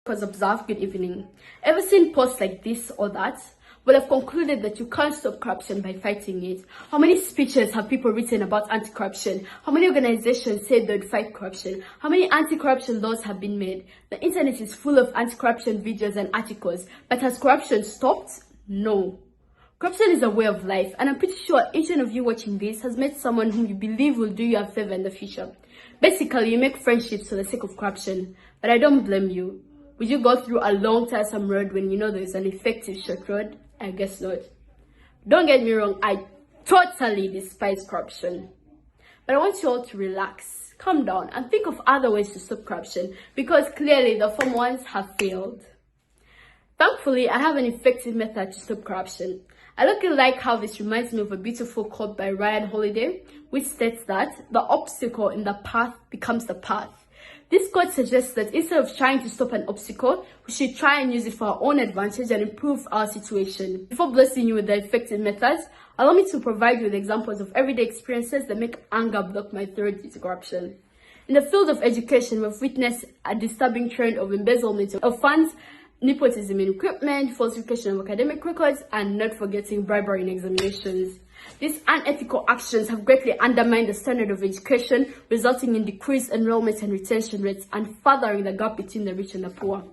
because observe, good evening. Ever seen posts like this or that? Well, I've concluded that you can't stop corruption by fighting it. How many speeches have people written about anti-corruption? How many organizations say they'd fight corruption? How many anti-corruption laws have been made? The internet is full of anti-corruption videos and articles. But has corruption stopped? No. Corruption is a way of life, and I'm pretty sure each one of you watching this has met someone whom you believe will do you a favor in the future. Basically, you make friendships for the sake of corruption, but I don't blame you. Would you go through a long, tiresome road when you know there's an effective short road? I guess not. Don't get me wrong, I totally despise corruption. But I want you all to relax, calm down, and think of other ways to stop corruption, because clearly the former ones have failed. Thankfully, I have an effective method to stop corruption. I look like how this reminds me of a beautiful quote by Ryan Holiday, which states that the obstacle in the path becomes the path. This quote suggests that instead of trying to stop an obstacle, we should try and use it for our own advantage and improve our situation. Before blessing you with the effective methods, allow me to provide you with examples of everyday experiences that make anger block my throat due to corruption. In the field of education, we've witnessed a disturbing trend of embezzlement of funds, nepotism in equipment, falsification of academic records, and not forgetting bribery in examinations. These unethical actions have greatly undermined the standard of education, resulting in decreased enrollment and retention rates and furthering the gap between the rich and the poor.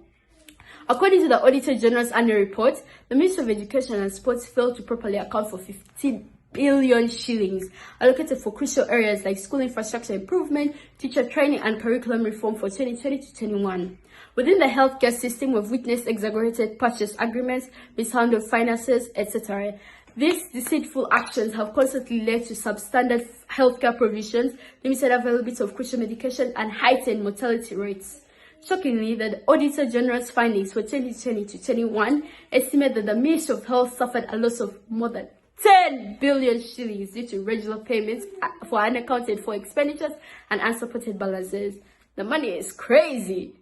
According to the Auditor General's annual report, the Ministry of Education and Sports failed to properly account for 15 billion shillings allocated for crucial areas like school infrastructure improvement, teacher training, and curriculum reform for 2020 to 21. Within the healthcare system, we've witnessed exaggerated purchase agreements, mishandled finances, etc. These deceitful actions have constantly led to substandard healthcare provisions, limited availability of crucial medication, and heightened mortality rates. Shockingly, the Auditor General's findings for 2020 to 21 estimate that the Ministry of Health suffered a loss of more than 10 billion shillings due to regular payments for unaccounted for expenditures and unsupported balances. The money is crazy.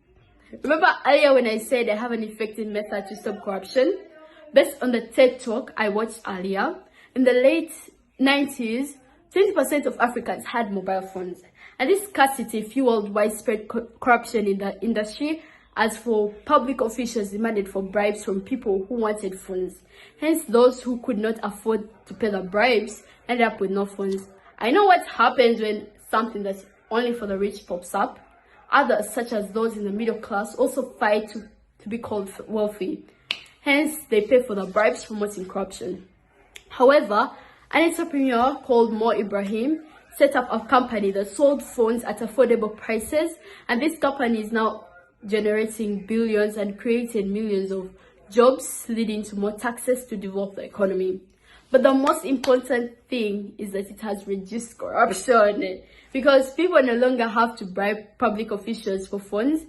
Remember earlier when I said I have an effective method to stop corruption? Based on the TED Talk I watched earlier, in the late 90s, 20% of Africans had mobile phones. And this scarcity fueled widespread corruption in the industry, as for public officials demanded for bribes from people who wanted phones. Hence, those who could not afford to pay the bribes ended up with no phones. I know what happens when something that's only for the rich pops up. Others, such as those in the middle class, also fight to be called wealthy. Hence, they pay for the bribes promoting corruption. However, an entrepreneur called Mo Ibrahim set up a company that sold phones at affordable prices, and this company is now generating billions and creating millions of jobs, leading to more taxes to develop the economy. But the most important thing is that it has reduced corruption, because people no longer have to bribe public officials for funds.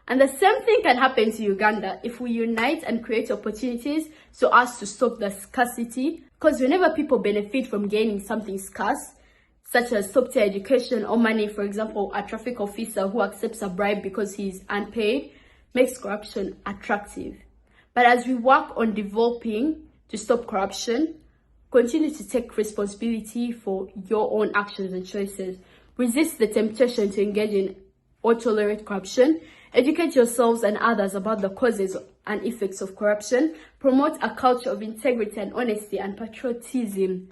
And the same thing can happen to Uganda if we unite and create opportunities so as to stop the scarcity. Because whenever people benefit from gaining something scarce, such as top-tier education or money, for example, a traffic officer who accepts a bribe because he is unpaid, makes corruption attractive. But as we work on developing to stop corruption, continue to take responsibility for your own actions and choices. Resist the temptation to engage in or tolerate corruption. Educate yourselves and others about the causes and effects of corruption. Promote a culture of integrity and honesty and patriotism.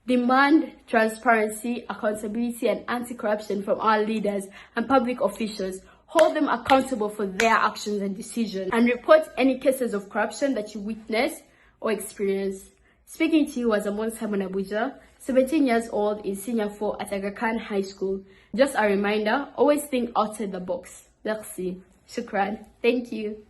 Demand transparency, accountability, and anti-corruption from our leaders and public officials. Hold them accountable for their actions and decisions. And report any cases of corruption that you witness or experience. Speaking to you was Amon Simon Abuja, 17 years old in Senior 4 at Aga Khan High School. Just a reminder, always think outside the box. Merci. Shukran. Thank you.